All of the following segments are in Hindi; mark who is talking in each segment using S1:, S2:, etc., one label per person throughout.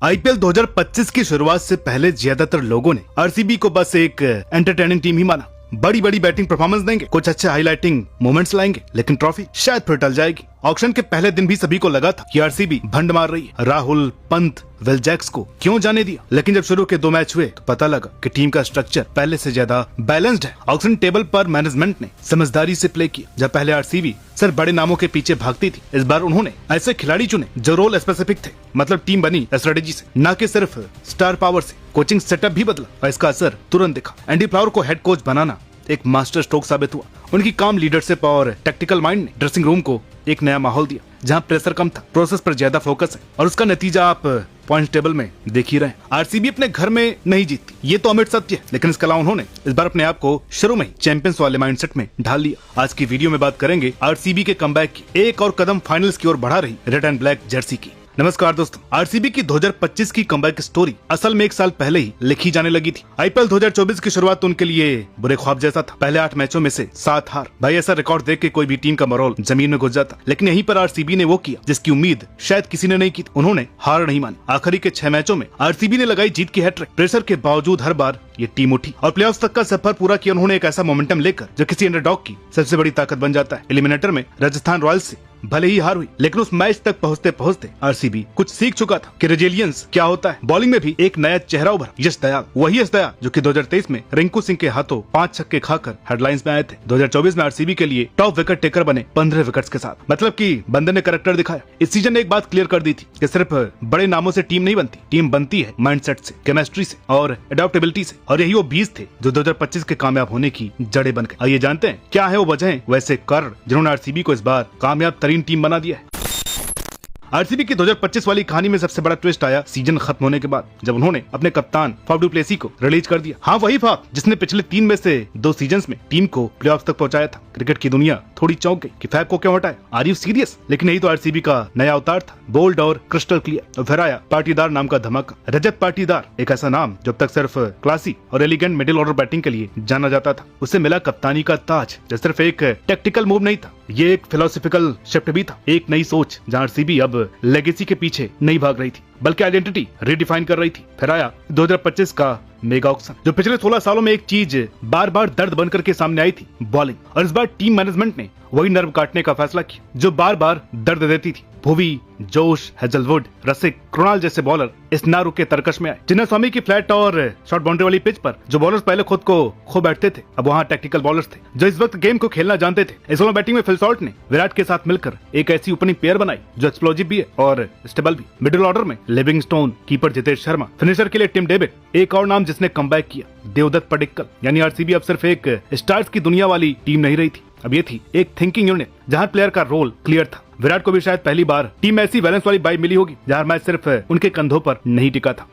S1: आईपीएल 2025 की शुरुआत से पहले ज्यादातर लोगों ने आरसीबी को बस एक एंटरटेनिंग टीम ही माना। बड़ी बड़ी बैटिंग परफॉर्मेंस देंगे, कुछ अच्छे हाईलाइटिंग मोमेंट्स लाएंगे, लेकिन ट्रॉफी शायद फिर टल जाएगी। ऑक्शन के पहले दिन भी सभी को लगा था कि आरसीबी भंड मार रही है। राहुल, पंत, विल जैक्स को क्यों जाने दिया? लेकिन जब शुरू के 2 मैच हुए तो पता लगा कि टीम का स्ट्रक्चर पहले से ज्यादा बैलेंस्ड है। ऑक्शन टेबल पर मैनेजमेंट ने समझदारी से प्ले किया। जब पहले आरसीबी सिर्फ बड़े नामों के पीछे भागती थी, इस बार उन्होंने ऐसे खिलाड़ी चुने जो रोल स्पेसिफिक थे। मतलब टीम बनी स्ट्रेटेजी से, न कि सिर्फ स्टार पावर से। कोचिंग सेटअप भी बदला और इसका असर तुरंत दिखा। एंडी फ्लावर को हेड कोच बनाना एक मास्टर स्ट्रोक साबित हुआ। उनकी काम लीडरशिप और टैक्टिकल माइंड ने ड्रेसिंग रूम को एक नया माहौल दिया, जहां प्रेशर कम था, प्रोसेस पर ज्यादा फोकस है, और उसका नतीजा आप पॉइंट टेबल में देख ही रहे। आरसीबी अपने घर में नहीं जीतती, ये तो अमिट सत्य है, लेकिन इसके अलावा उन्होंने इस बार अपने आप को शुरू में ही चैंपियंस वाले माइंडसेट में ढाल लिया। आज की वीडियो में बात करेंगे आरसीबी के कमबैक की, एक और कदम फाइनल्स की ओर बढ़ा रही रेड एंड ब्लैक जर्सी की। नमस्कार दोस्तों, आरसीबी की 2025 की कमबैक स्टोरी असल में 1 साल पहले ही लिखी जाने लगी थी। आईपीएल 2024 की शुरुआत उनके लिए बुरे ख्वाब जैसा था। पहले 8 मैचों में से 7 हार। भाई, ऐसा रिकॉर्ड देख के कोई भी टीम का मोरल जमीन में घुस जाता। लेकिन यहीं पर आरसीबी ने वो किया जिसकी उम्मीद शायद किसी ने नहीं की थी। उन्होंने हार नहीं मानी। आखिरी के 6 मैचों में आरसीबी ने लगाई जीत की हैट्रिक। प्रेशर के बावजूद हर बार ये टीम उठी और प्लेऑफ्स तक का सफर पूरा किया। उन्होंने एक ऐसा मोमेंटम लेकर जो किसी अंडरडॉग की सबसे बड़ी ताकत बन जाता है। एलिमिनेटर में राजस्थान रॉयल्स से भले ही हार हुई, लेकिन उस मैच तक पहुंचते पहुंचते आरसीबी कुछ सीख चुका था कि रेजिलियंस क्या होता है। बॉलिंग में भी एक नया चेहरा उभरा, यश दयाल। वही यश दयाल जो कि 2023 में रिंकू सिंह के हाथों 5 छक्के खाकर हेडलाइंस में आए थे। 2024 में आरसीबी के लिए टॉप विकेट टेकर बने 15 विकेट्स के साथ। मतलब कि बंदे ने कैरेक्टर दिखाया। इस सीजन ने एक बात क्लियर कर दी थी कि सिर्फ बड़े नामों से टीम नहीं बनती, टीम बनती है माइंडसेट से, केमिस्ट्री से और एडॉप्टेबिलिटी से। और यही वो बीज थे जो 2025 के कामयाब होने की जड़ें बन गए। आइए जानते हैं क्या है वो वजह, वैसे कारण जिन्होंने आरसीबी को इस बार कामयाब तरीन टीम बना दिया है। आरसीबी की 2025 वाली कहानी में सबसे बड़ा ट्विस्ट आया सीजन खत्म होने के बाद, जब उन्होंने अपने कप्तान फाफ डू प्लेसी को रिलीज कर दिया। हाँ, वही फाफ जिसने पिछले 3 में से 2 सीजन्स में टीम को प्लेऑफ्स तक पहुंचाया था। क्रिकेट की दुनिया थोड़ी चौंक गई कि फैफ को क्यों हटाया, आर यू सीरियस? लेकिन यही तो आरसीबी का नया अवतार था, बोल्ड और क्रिस्टल क्लियर। और फिर आया पाटीदार नाम का धमाका। रजत पाटीदार एक ऐसा नाम जो अब तक सिर्फ क्लासी और एलिगेंट मिडिल ऑर्डर बैटिंग के लिए जाना जाता था। उसे मिला कप्तानी का ताज, जो सिर्फ एक टेक्टिकल मूव नहीं था, ये एक फिलोसॉफिकल शिफ्ट भी था। एक नई सोच जहाँ आरसीबी अब लेगेसी के पीछे नहीं भाग रही थी, बल्कि आइडेंटिटी रिडिफाइन कर रही थी। फिर आया 2025 का मेगा ऑक्शन, जो पिछले 16 सालों में एक चीज बार बार दर्द बनकर के सामने आई थी, बॉलिंग। और इस बार टीम मैनेजमेंट ने वही नर्व काटने का फैसला किया जो बार बार दर्द देती थी। भुवी, जोश, हेजलवुड, रसिक, कृणाल जैसे बॉलर इस ना रुके तरकश में आए। चिन्नास्वामी की फ्लैट और शॉर्ट बाउंड्री वाली पिच पर जो बॉलर्स पहले खुद को खो बैठते थे, अब वहाँ टेक्निकल बॉलर्स थे जो इस वक्त गेम को खेलना जानते थे। इस ओवर बैटिंग में फिल सॉल्ट ने विराट के साथ मिलकर एक ऐसी ओपनिंग पेयर बनाई जो एक्सप्लोजिव भी है और स्टेबल भी। मिडिल ऑर्डर में Livingstone, keeper Jitesh Sharma, finisher के लिए टिम डेविड। एक और नाम जिसने कमबैक किया, देवदत्त पडिक्कल। यानी आरसीबी अब सिर्फ एक स्टार्स की दुनिया वाली टीम नहीं रही थी, अब ये थी एक थिंकिंग यूनिट जहां प्लेयर का रोल क्लियर था। विराट को भी शायद पहली बार टीम में ऐसी बैलेंस वाली बाइक मिली होगी जहां मैच सिर्फ उनके कंधों पर नहीं टिका था।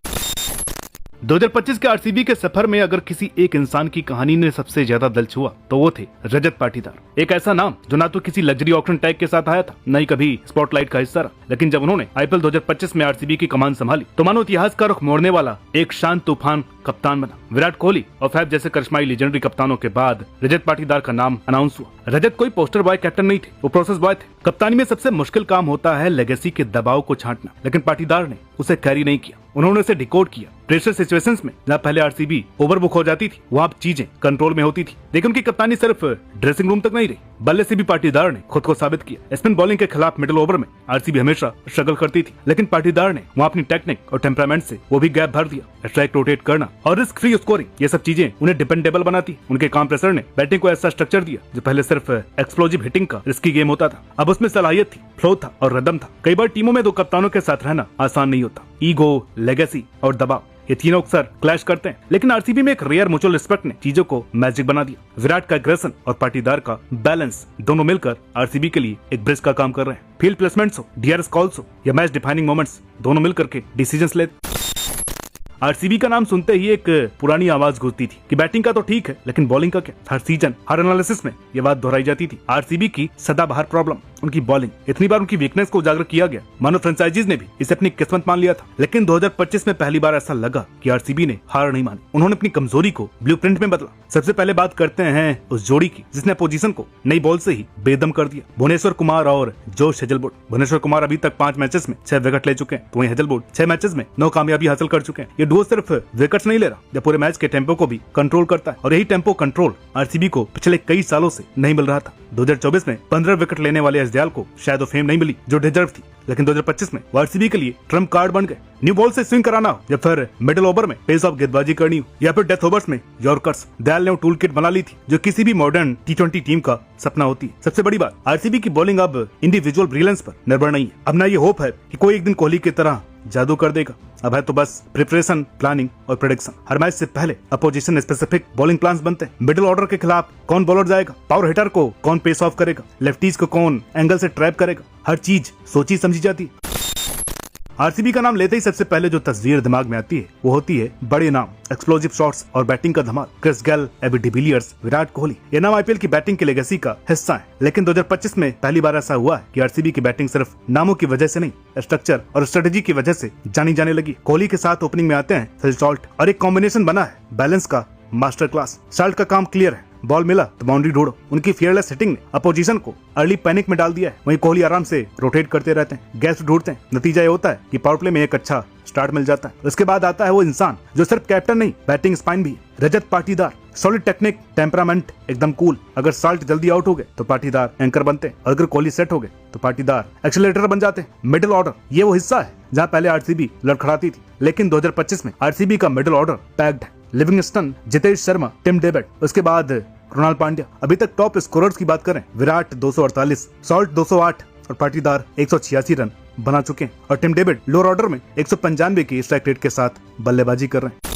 S1: 2025 के आरसीबी के सफर में अगर किसी एक इंसान की कहानी ने सबसे ज्यादा दिल छुआ तो वो थे रजत पाटीदार। एक ऐसा नाम जो ना तो किसी लग्जरी ऑक्शन टैग के साथ आया था, न ही कभी स्पॉटलाइट का हिस्सा रहा, लेकिन जब उन्होंने आईपीएल 2025 में आरसीबी की कमान संभाली तो मानो इतिहास का रुख मोड़ने वाला एक शांत तूफान कप्तान बना। विराट कोहली और फैफ जैसे करिश्माई लेजेंडरी कप्तानों के बाद रजत पाटीदार का नाम अनाउंस हुआ। रजत कोई पोस्टर बॉय कैप्टन नहीं थे, वो प्रोसेस बॉय थे। कप्तानी में सबसे मुश्किल काम होता है लेगेसी के दबाव को छांटना, लेकिन पाटीदार ने उसे कैरी नहीं किया। उन्होंने उसे डिकोड किया। प्रेशर सिचुएशंस में जहाँ पहले आरसीबी ओवरबुक हो जाती थी, वहाँ चीजें कंट्रोल में होती थी। लेकिन उनकी कप्तानी सिर्फ ड्रेसिंग रूम तक नहीं रही, बल्ले से भी पाटीदार ने खुद को साबित किया। स्पिन बॉलिंग के खिलाफ मिडिल ओवर में आरसीबी हमेशा स्ट्रगल करती थी, लेकिन पाटीदार ने वहाँ अपनी टेक्निक और टेम्परामेंट से वो भी गैप भर दिया। स्ट्राइक रोटेट करना और रिस्क फ्री स्कोरिंग, ये सब चीजें उन्हें डिपेंडेबल बनाती। उनके काम प्रेशर ने बैटिंग को ऐसा स्ट्रक्चर दिया जो पहले सिर्फ एक्सप्लोजिव हिटिंग का रिस्की गेम होता था, अब उसमें सलाहियत थी, फ्लो था और रिदम था। कई बार टीमों में 2 कप्तानों के साथ रहना आसान नहीं होता। ईगो, लेगेसी और दबाव, ये तीनों अक्सर क्लैश करते हैं, लेकिन आरसीबी में एक रेयर म्यूचुअल रिस्पेक्ट ने चीजों को मैजिक बना दिया। विराट का एग्रेशन और पाटीदार का बैलेंस दोनों मिलकर आरसीबी के लिए एक ब्रिज का काम कर रहे हैं। फील्ड प्लेसमेंट्स हो, डीआरएस कॉल्स हो या मैच डिफाइनिंग मोमेंट्स, दोनों मिलकर के डिसीजंस लेते। आरसीबी का नाम सुनते ही एक पुरानी आवाज गूंजती थी कि बैटिंग का तो ठीक है, लेकिन बॉलिंग का क्या? हर सीजन हर एनालिसिस में ये बात दोहराई जाती थी। आरसीबी की सदाबहार प्रॉब्लम उनकी बॉलिंग। इतनी बार उनकी वीकनेस को उजागर किया गया, मानो फ्रेंचाइजीज ने भी इसे अपनी किस्मत मान लिया था। लेकिन 2025 में पहली बार ऐसा लगा कि आरसीबी ने हार नहीं मानी। उन्होंने अपनी कमजोरी को ब्लूप्रिंट में बदला। सबसे पहले बात करते हैं उस जोड़ी की जिसने अपोजिशन को नई बॉल से ही बेदम कर दिया, भुवनेश्वर कुमार और जोश हेजलवुड। भुवनेश्वर कुमार अभी तक 5 मैचेस में 6 विकेट ले चुके हैं, तो वहीं हेजलवुड 6 मैचेस में 9 कामयाबी हासिल कर चुके हैं। ये डुओ सिर्फ विकेट्स नहीं ले रहा, जब पूरे मैच के टेम्पो को भी कंट्रोल करता है, और यही टेम्पो कंट्रोल आरसीबी को पिछले कई सालों से नहीं मिल रहा था। 2024 में 15 विकेट लेने वाले एसडीएल को शायद वो फेम नहीं मिली जो डिजर्व थी, लेकिन 2025 में वो आरसीबी के लिए ट्रम्प कार्ड बन गए। न्यू बॉल से स्विंग कराना हो या फिर मिडिल ओवर में पेस ऑफ गेंदबाजी करनी हो या फिर डेथ ओवर्स में यॉर्कर्स, दयाल ने वो टूल किट बना ली थी जो किसी भी मॉडर्न टी20 टीम का सपना होती है। सबसे बड़ी बात, आरसीबी की बॉलिंग अब इंडिविजुअल ब्रिलियंस पर निर्भर नहीं है। अब ना ये होप है कि कोई एक दिन कोहली की तरह जादू कर देगा, अब है तो बस प्रिपरेशन, प्लानिंग और प्रेडिक्शन। हर मैच से पहले अपोजिशन स्पेसिफिक बॉलिंग प्लान्स बनते हैं। मिडिल ऑर्डर के खिलाफ कौन बॉलर जाएगा, पावर हिटर को कौन पेस ऑफ करेगा, लेफ्टीज को कौन एंगल से ट्रैप करेगा, हर चीज सोची समझी जाती है। आरसीबी का नाम लेते ही सबसे पहले जो तस्वीर दिमाग में आती है वो होती है बड़े नाम, एक्सप्लोजिव शॉट्स और बैटिंग का धमाल। Chris Gayle, AB de Villiers, Virat Kohli, ये नाम आईपीएल की बैटिंग की लेगेसी का हिस्सा है। लेकिन 2025 में पहली बार ऐसा हुआ है कि आरसीबी की बैटिंग सिर्फ नामों की वजह से नहीं, स्ट्रक्चर और स्ट्रेटेजी की वजह से जानी जाने लगी। कोहली के साथ ओपनिंग में आते हैं फिल सॉल्ट और एक कॉम्बिनेशन बना है बैलेंस का मास्टर क्लास। सॉल्ट का काम क्लियर है, बॉल मिला तो बाउंड्री ढूंढो। उनकी फियरलेस हिटिंग ने अपोजिशन को अर्ली पैनिक में डाल दिया है। वहीं कोहली आराम से रोटेट करते रहते हैं, गैस ढूंढते हैं। नतीजा ये होता है कि पावर प्ले में एक अच्छा स्टार्ट मिल जाता है। उसके बाद आता है वो इंसान जो सिर्फ कैप्टन नहीं, बैटिंग स्पाइन भी, Rajat Patidar. Solid technique, temperament, एकदम कूल। अगर साल्ट जल्दी आउट हो गए तो पाटीदार एंकर बनते हैं, और अगर कोहली सेट हो गए तो पाटीदार एक्सेलरेटर बन जाते हैं। मिडिल ऑर्डर ये वो हिस्सा है जहाँ पहले आरसीबी लड़खड़ाती थी, लेकिन 2025 में आरसीबी का मिडिल ऑर्डर पैक्ड है। Livingstone, Jitesh Sharma, Tim David, उसके बाद कृणाल पांड्या। अभी तक टॉप स्कोरर्स की बात करें, विराट 248, सॉल्ट 208 और पाटीदार 186 रन बना चुके हैं, और टिम डेविड लोअर ऑर्डर में 195 की स्ट्राइक रेट के साथ बल्लेबाजी कर रहे हैं।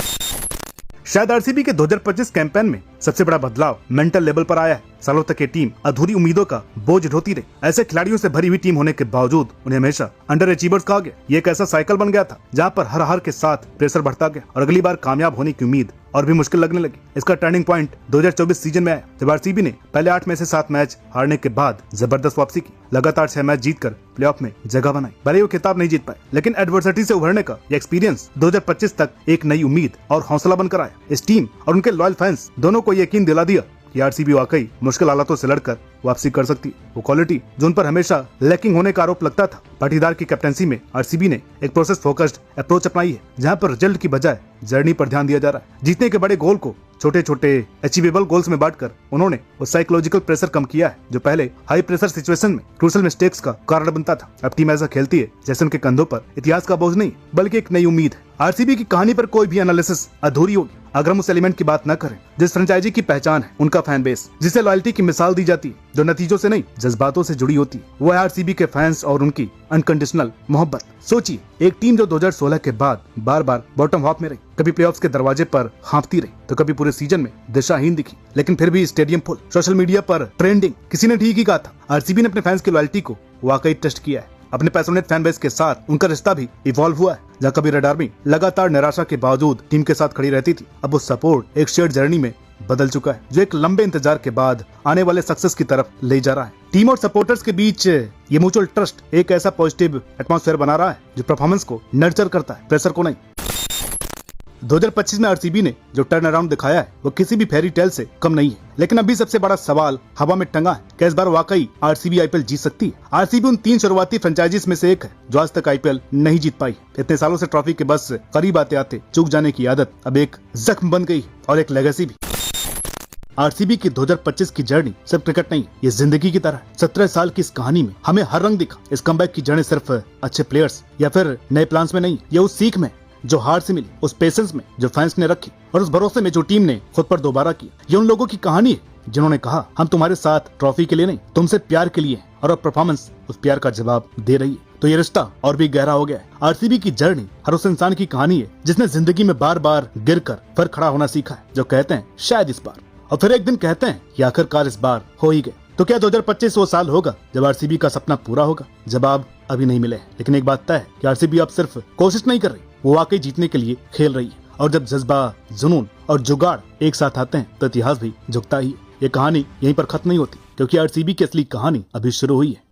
S1: शायद आरसीबी के 2025 कैंपेन में सबसे बड़ा बदलाव मेंटल लेवल पर आया है। सालों तक ये टीम अधूरी उम्मीदों का बोझ ढोती रही। ऐसे खिलाड़ियों से भरी हुई टीम होने के बावजूद उन्हें हमेशा अंडर अचीवर्स कहा गया। ये एक ऐसा साइकिल बन गया था जहां पर हर हार के साथ प्रेशर बढ़ता गया और अगली बार कामयाब होने की उम्मीद और भी मुश्किल लगने लगी। इसका टर्निंग पॉइंट 2024 सीजन में आया जब आरसीबी ने पहले 8 में से 7 मैच हारने के बाद जबरदस्त वापसी की। लगातार 6 मैच जीतकर प्लेऑफ में जगह बनाई। भले वो खिताब नहीं जीत पाए, लेकिन एडवर्सिटी से उभरने का ये एक्सपीरियंस 2025 तक एक नई उम्मीद और हौसला बनकर आया। इस टीम और उनके लॉयल फैंस दोनों को यकीन दिला दिया कि आरसीबी वाकई मुश्किल हालातों से लड़कर वापसी कर सकती है। वो क्वालिटी जो उन पर हमेशा लैकिंग होने का आरोप लगता था, पाटीदार की कैप्टनसी में आरसीबी ने एक प्रोसेस फोकस्ड अप्रोच अपनाई है, जहां पर रिजल्ट की बजाय जर्नी पर ध्यान दिया जा रहा है। जीतने के बड़े गोल को छोटे छोटे अचीवेबल गोल्स में बांटकर उन्होंने वो साइकोलॉजिकल प्रेशर कम किया है जो पहले हाई प्रेशर सिचुएशन में क्रूशियल मिस्टेक्स का कारण बनता था। अब टीम ऐसा खेलती है जैसे उनके कंधों पर इतिहास का बोझ नहीं, बल्कि एक नई उम्मीद है। आरसीबी की कहानी पर कोई भी एनालिसिस अधूरी होगी अगर हम उस एलिमेंट की बात न करें जिस फ्रेंचाइजी की पहचान है, उनका फैन बेस, जिसे लॉयल्टी की मिसाल दी जाती है, जो नतीजों से नहीं जज्बातों से जुड़ी होती है। वो है आरसीबी के फैंस और उनकी अनकंडीशनल मोहब्बत। सोचिए, एक टीम जो 2016 के बाद बार बार बॉटम हाफ में रही, कभी प्लेऑफ्स के दरवाजे पर हाँफती रही तो कभी पूरे सीजन में दिशाहीन दिखी, लेकिन फिर भी स्टेडियम फुल, सोशल मीडिया पर ट्रेंडिंग। किसी ने ठीक ही कहा था, आरसीबी ने अपने फैंस की लॉयल्टी को वाकई टेस्ट किया है। अपने पैशनेट फैन बेस के साथ उनका रिश्ता भी इवॉल्व हुआ है। जहाँ कभी रेड आर्मी लगातार निराशा के बावजूद टीम के साथ खड़ी रहती थी, अब वो सपोर्ट एक शेयर्ड जर्नी में बदल चुका है, जो एक लंबे इंतजार के बाद आने वाले सक्सेस की तरफ ले जा रहा है। टीम और सपोर्टर्स के बीच ये म्यूचुअल ट्रस्ट एक ऐसा पॉजिटिव एटमॉस्फेयर बना रहा है जो परफॉर्मेंस को नर्चर करता है, प्रेशर को नहीं। 2025 में आरसीबी ने जो टर्न अराउंड दिखाया है वो किसी भी फेरी टेल से कम नहीं है, लेकिन अभी सबसे बड़ा सवाल हवा में टंगा है कि इस बार वाकई आरसीबी आईपीएल जीत सकती है। आरसीबी उन 3 शुरुआती फ्रेंचाइजीज में से एक है जो आज तक आईपीएल नहीं जीत पाई। इतने सालों से ट्रॉफी के बस करीब आते आते चूक जाने की आदत अब एक जख्म बन गई और एक लेगेसी भी। आरसीबी की 2025 की जर्नी सिर्फ क्रिकेट नहीं, ये जिंदगी की तरह। 17 साल की इस कहानी में हमें हर रंग दिखा। इस कमबैक की जर्नी सिर्फ अच्छे प्लेयर्स या फिर नए प्लान्स में नहीं, ये उस सीख में जो हार से मिली, उस पेशेंस में जो फैंस ने रखी और उस भरोसे में जो टीम ने खुद पर दोबारा किया। ये उन लोगों की कहानी है जिन्होंने कहा, हम तुम्हारे साथ ट्रॉफी के लिए नहीं, तुमसे प्यार के लिए, और अब परफॉर्मेंस उस प्यार का जवाब दे रही है। तो ये रिश्ता और भी गहरा हो गया है। आरसीबी की जर्नी हर उस इंसान की कहानी है जिसने जिंदगी में बार बार गिरकर फिर खड़ा होना सीखा है, जो कहते हैं शायद इस बार, और फिर एक दिन कहते हैं कि आखिरकार इस बार हो ही गए। तो क्या 2025 वो साल होगा जब आरसीबी का सपना पूरा होगा? जवाब अभी नहीं मिले, लेकिन एक बात तय है कि आरसीबी अब सिर्फ कोशिश नहीं कर रही, वो वाकई जीतने के लिए खेल रही है। और जब जज्बा, जुनून और जुगाड़ एक साथ आते हैं तो इतिहास भी झुकता ही है। ये कहानी यहीं पर खत्म नहीं होती, क्योंकि आरसीबी की असली कहानी अभी शुरू हुई है।